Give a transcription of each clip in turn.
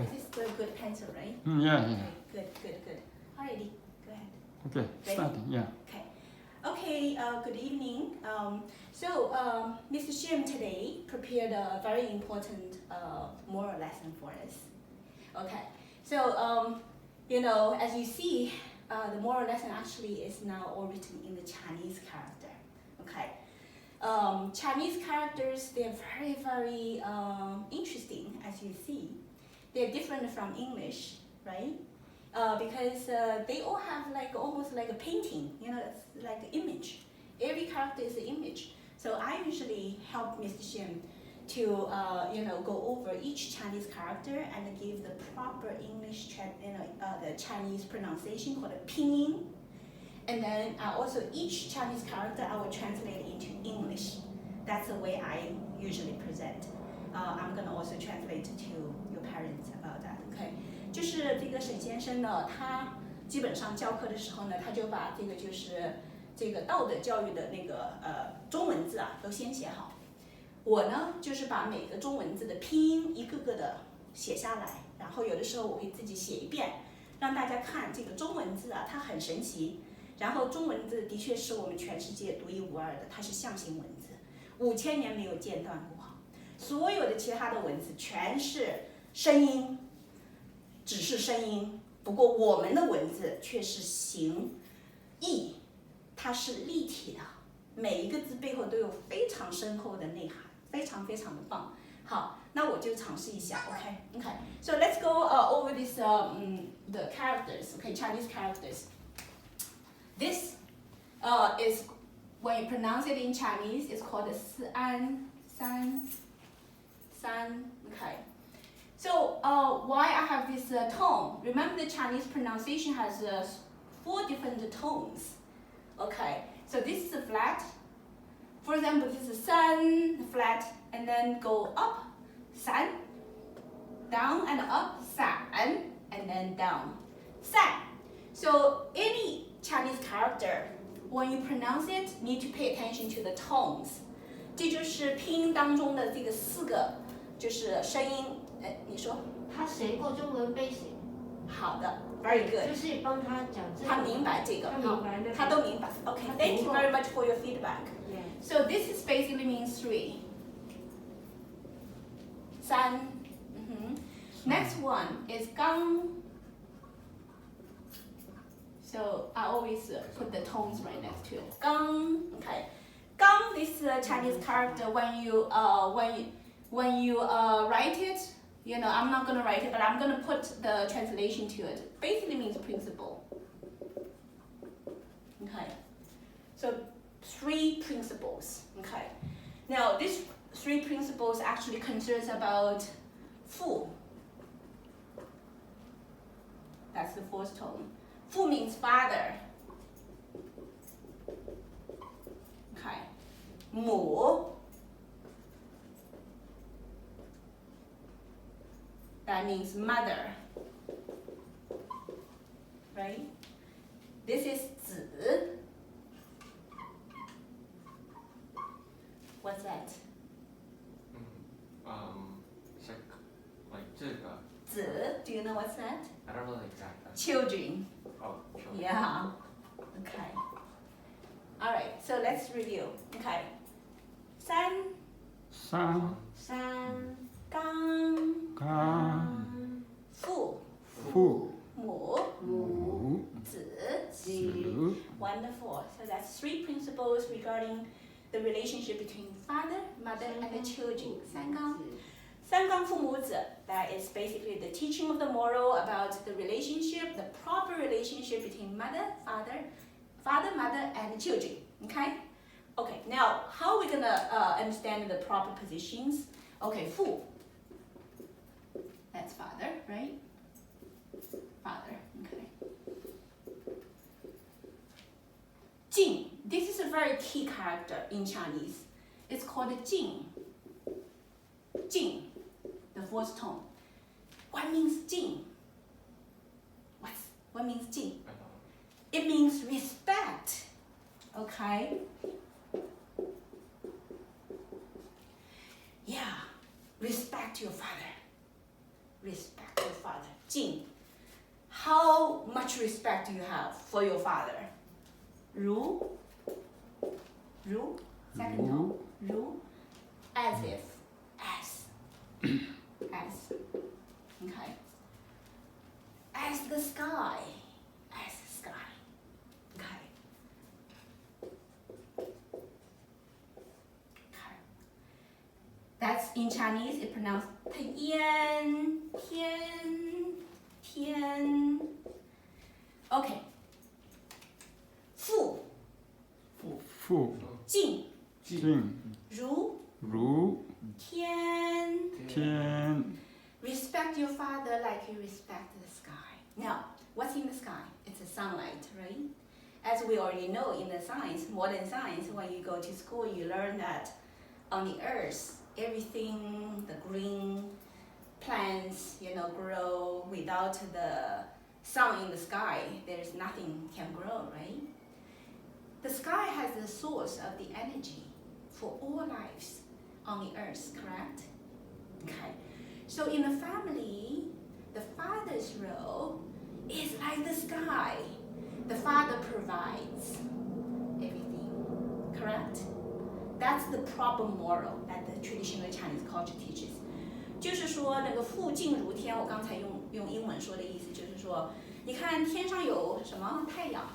Okay. This is the good pencil, right? Yeah. Okay, good. Alrighty, go ahead. Okay, Ready? starting, yeah. Okay, good evening. Mr. Shim today prepared a very important moral lesson for us. Okay, as you see, the moral lesson actually is now all written in the Chinese character. Okay, Chinese characters, they're very, very interesting, as you see. They're different from English, right? Because they all have almost like a painting, it's like an image. Every character is an image. So I usually help Mr. Shim to go over each Chinese character and give the proper English, the Chinese pronunciation called a pinyin. And then also each Chinese character I will translate into English. That's the way I usually present. I'm gonna also translate to your parents about that. Okay. 就是这个沈先生呢，他基本上教课的时候呢，他就把这个道德教育的那个中文字啊都先写好。我呢就是把每个中文字的拼音一个个的写下来，然后有的时候我会自己写一遍，让大家看这个中文字啊，它很神奇。然后中文字的确是我们全世界独一无二的，它是象形文字，5000年没有间断过。所有的其他的文字全是声音，只是声音。不过我们的文字却是形意，它是立体的，每一个字背后都有非常深厚的内涵，非常非常的棒。好，那我就尝试一下 ，OK。So let's go over this the characters, okay, Chinese characters. This is when you pronounce it in Chinese, it's called san. Okay. So why I have this tone? Remember the Chinese pronunciation has 4 different tones. Okay. So this is a flat. For example, this is san, flat, and then go up, san, down and up, san, and then down, san. So any Chinese character, when you pronounce it, need to pay attention to the tones. 这就是拼音当中的这个4个，就是声音。你说？他学过中文背景。好的 ，very good。就是帮他讲这个。他明白这个，好，他都明白。Okay, thank you very much for your feedback. Yeah. So this is basically means 3. 3. Next one is 刚. So I always put the tones right next to it. 刚, okay. 刚 this Chinese character when you write it, I'm not gonna write it, but I'm gonna put the translation to it. Basically means principle. Okay. So 3 principles. Okay. Now these 3 principles actually concerns about 父. That's the 4th tone. 父 means father. Okay. 母. That means mother. Right? This is 子. What's that? Like 这个. 子. Do you know what's that? I don't know the exact. Children. Oh, children. Yeah. Okay. All right. So let's review. Okay. 三. 刚. 父. 母. 子. Wonderful. So that's 3 principles regarding the relationship between father, mother, and the children. 三纲父母子. That is basically the teaching of the moral about the relationship, the proper relationship between mother, mother, and children. Okay? Okay, now how are we gonna understand the proper positions? Okay, 父. That's father, right? Father, okay. 敬. This is a very key character in Chinese. It's called 敬. 敬. The 4th tone. What means 敬? What means 敬? It means respect. Okay? Yeah. Respect your father. Respect your father. 敬 how much respect do you have for your father? 如 second tone 如 as if as okay as the sky okay that's in Chinese it pronounced 天 okay 父父敬敬如如天天 respect your father like you respect the sky. Now, what's in the sky? It's the sunlight, right? As we already know in the science, modern science, when you go to school, you learn that on the earth, everything, the green plants, grow without the sun in the sky. There's nothing can grow, right? The sky has the source of the energy for all lives on the earth, correct? Okay. So in the family, the father's role is like the sky. The father provides everything, correct? That's the proper moral that the traditional Chinese culture teaches. 就是说那个父敬如天，我刚才用英文说的意思就是说，你看天上有什么太阳，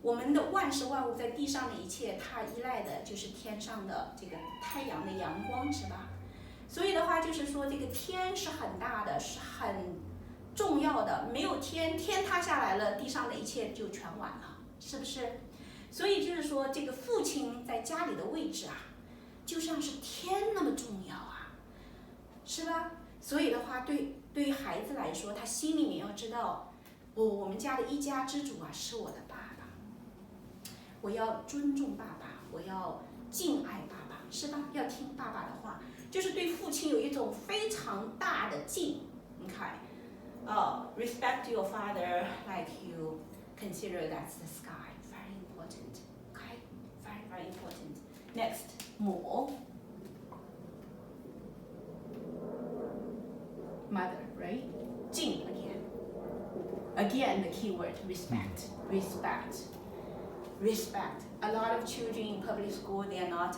我们的万事万物在地上的一切，它依赖的就是天上的这个太阳的阳光，是吧？所以的话就是说，这个天是很大的，是很重要的。没有天，天塌下来了，地上的一切就全完了，是不是？所以就是说，这个父亲在家里的位置啊，就像是天那么重要啊，是吧？所以的话，对于孩子来说，他心里面要知道，我们家的一家之主啊，是我的爸爸，我要尊重爸爸，我要敬爱爸爸，是吧？要听爸爸的话。就是对父亲有一种非常大的敬，你看，respect your father like you consider that's the sky, very important, okay, very very important. Next, 母 mother, right? 敬 again the key word respect. A lot of children in public school they are not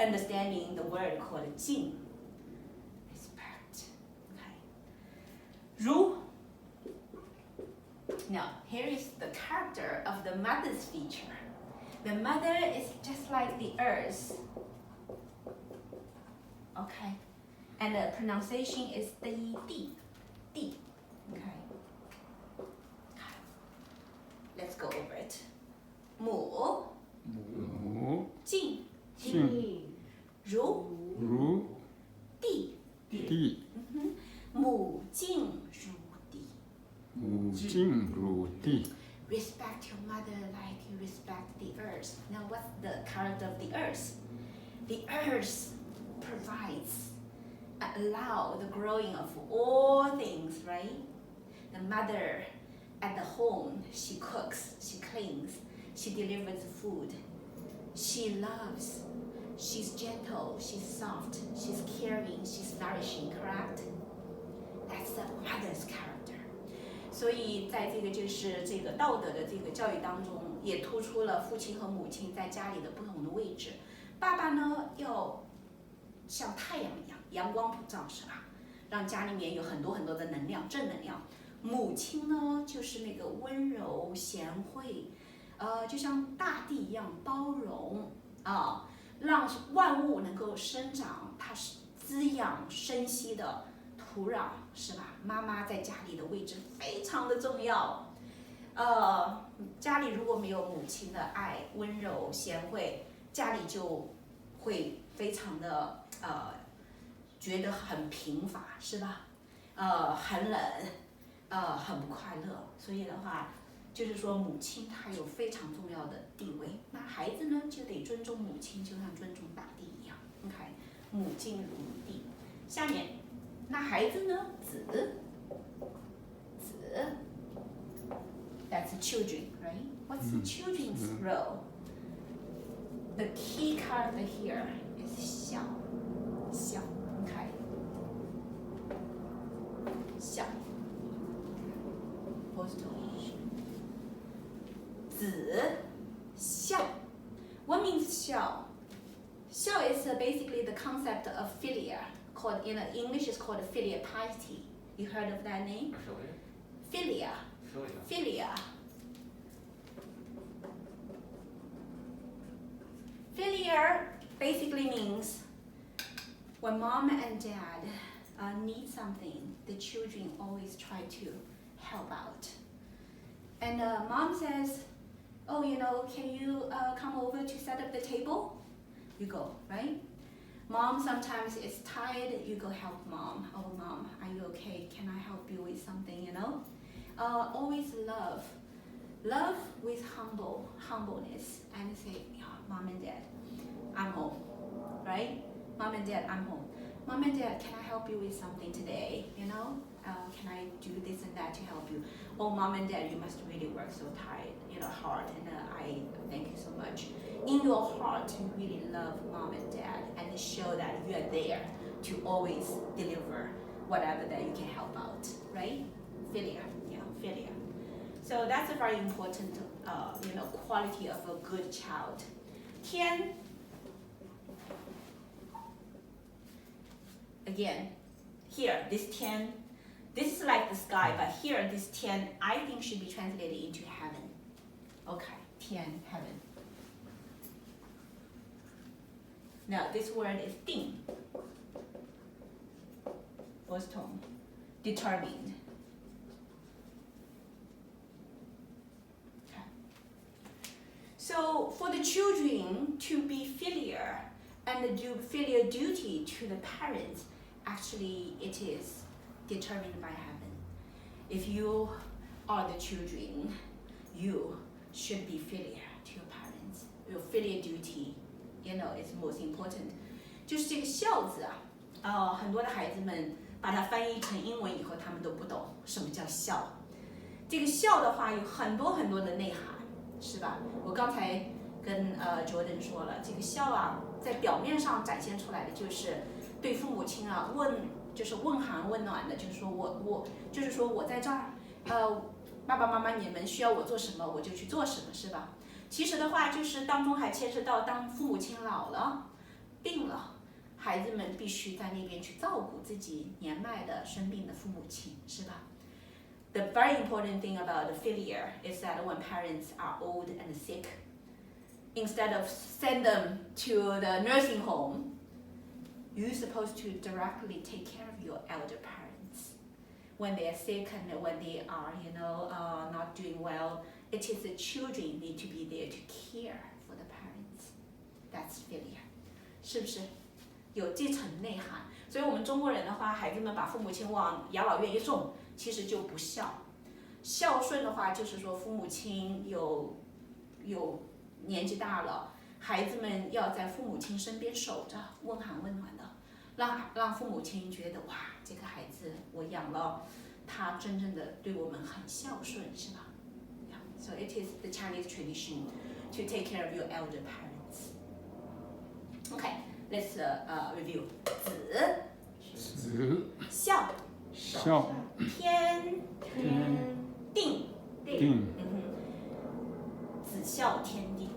understanding the word called 敬 respect. Okay. 如 now here is the character of the mother's feature. The mother is just like the earth. Okay. And the pronunciation is 地 okay. Let's go over it. 母母敬敬如如地地母敬如地母敬如地 Respect your mother like you respect the earth. Now what's the character of the earth? The earth provides allow the growing of all things, right? The mother at the home, she cooks, she cleans, she delivers food. She loves, she's gentle, she's soft, she's caring, she's nourishing, correct? That's the mother's character. 所以在这个就是这个道德的这个教育当中，也突出了父亲和母亲在家里的不同的位置。爸爸呢，要像太阳一样，阳光普照，是吧？让家里面有很多很多的能量，正能量。母亲呢，就是那个温柔贤惠，就像大地一样包容啊，让万物能够生长，它是滋养生息的土壤，是吧？妈妈在家里的位置非常的重要。家里如果没有母亲的爱、温柔、贤惠，家里就会非常的觉得很贫乏，是吧？很冷，很不快乐。所以的话，就是说母亲她有非常重要的地位。那孩子呢，就得尊重母亲，就像尊重大地一样。OK， 母敬如地。下面，那孩子呢？子，That's children, right? What's the children's role? The key character here is 小 OK 小 voice tone. 子孝 What means 孝? 孝 is basically the concept of philia, called in English is called filial piety. You heard of that name? 什么呀？ Philia. 说呀。 Philia. Philia basically means when mom and dad need something, the children always try to help out. And mom says, oh, can you come over to set up the table? You go, right? Mom sometimes is tired, you go help mom. Oh, mom, are you okay? Can I help you with something, Always love. Love with humbleness, and say, mom and dad, I'm home, right? Mom and dad, I'm home. Mom and dad, can I help you with something today? Can I do this and that to help you? Oh, mom and dad, you must really work so hard, and I thank you so much. In your heart, you really love mom and dad, and show that you are there to always deliver whatever that you can help out, right? Philia. So that's a very important, quality of a good child. 天 Again, here, this 天, this is like the sky, but here, this 天, I think should be translated into heaven. Okay, 天, heaven. Now, this word is 定. Voice tone. Determined. Okay. So, for the children to be filial and do filial duty to the parents, actually it is determined by heaven. If you are the children, you should be filial to your parents. Your filial duty, is most important. 就是这个孝字啊，很多的孩子们把它翻译成英文以后，他们都不懂什么叫孝。这个孝的话有很多很多的内涵，是吧？我刚才跟Jordan 说了，这个孝啊，在表面上展现出来的就是对父母亲啊就是问寒问暖的，就是说我在这儿，爸爸妈妈你们需要我做什么我就去做什么，是吧？其实的话就是当中还牵涉到当父母亲老了、病了，孩子们必须在那边去照顾自己年迈的生病的父母亲，是吧？The very important thing about the filial is that when parents are old and sick, instead of send them to the nursing home, you're supposed to directly take care of your elder parents. When they are sick and when they are, not doing well, it is the children need to be there to care for the parents. That's filial. 是不是？有这层内涵。所以我们中国人的话，孩子们把父母亲往养老院一送，其实就不孝。孝顺的话，就是说父母亲有年纪大了，孩子们要在父母亲身边守着，问寒问暖的，让父母亲觉得哇，这个孩子我养了，他真正的对我们很孝顺，是吧？ So it is the Chinese tradition to take care of your elder parents. Okay, let's review. 子、孝、天、定。子孝天定。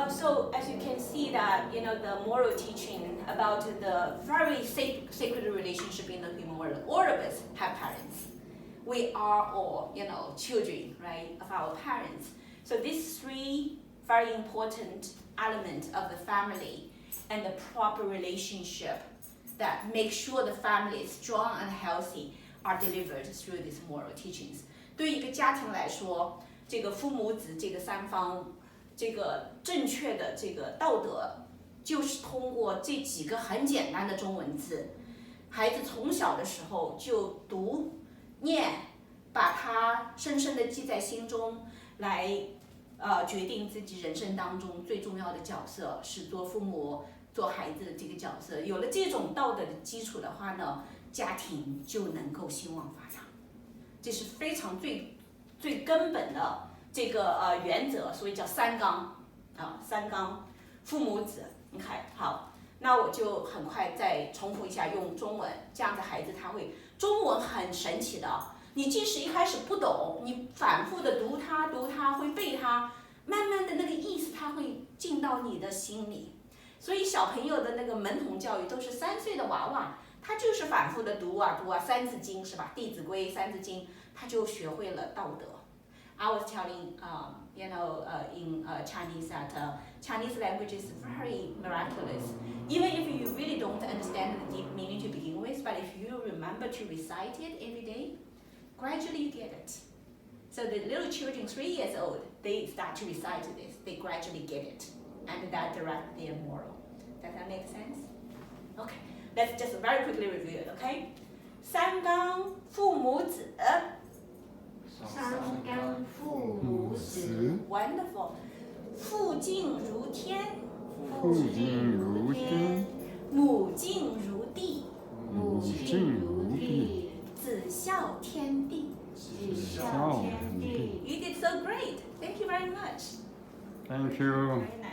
So as you can see that the moral teaching about the very sacred relationship in the human world, all of us have parents. We are all, children, right, of our parents. So these three very important elements of the family and the proper relationship that make sure the family is strong and healthy are delivered through these moral teachings. 对一个家庭来说，这个父母子这个三方，这个正确的这个道德，就是通过这几个很简单的中文字，孩子从小的时候就读。念，把它深深地记在心中，来决定自己人生当中最重要的角色是做父母、做孩子的这个角色。有了这种道德的基础的话呢，家庭就能够兴旺发展。这是非常最根本的这个原则，所以叫三纲啊，三纲，父母子。你看好，那我就很快再重复一下，用中文，这样子孩子他会。中文很神奇的，你即使一开始不懂，你反复的读它，会背它，慢慢的那个意思它会进到你的心里。所以小朋友的那个门童教育都是3岁的娃娃，他就是反复的读啊，《三字经》是吧？《弟子规》《三字经》，他就学会了道德。I was telling, in Chinese that Chinese language is very miraculous. Even if you really don't understand the deep meaning to begin with, but if you remember to recite it every day, gradually you get it. So the little children, 3 years old, they start to recite this. They gradually get it, and that directs their moral. Does that make sense? Okay, let's just very quickly review it. Okay, 三纲父母子。三纲父母子， Wonderful. 父敬如天，父敬如天，母敬如地，母敬如地，子孝天地。子孝天地。 You did so great. Thank you very much. Thank you. Very nice.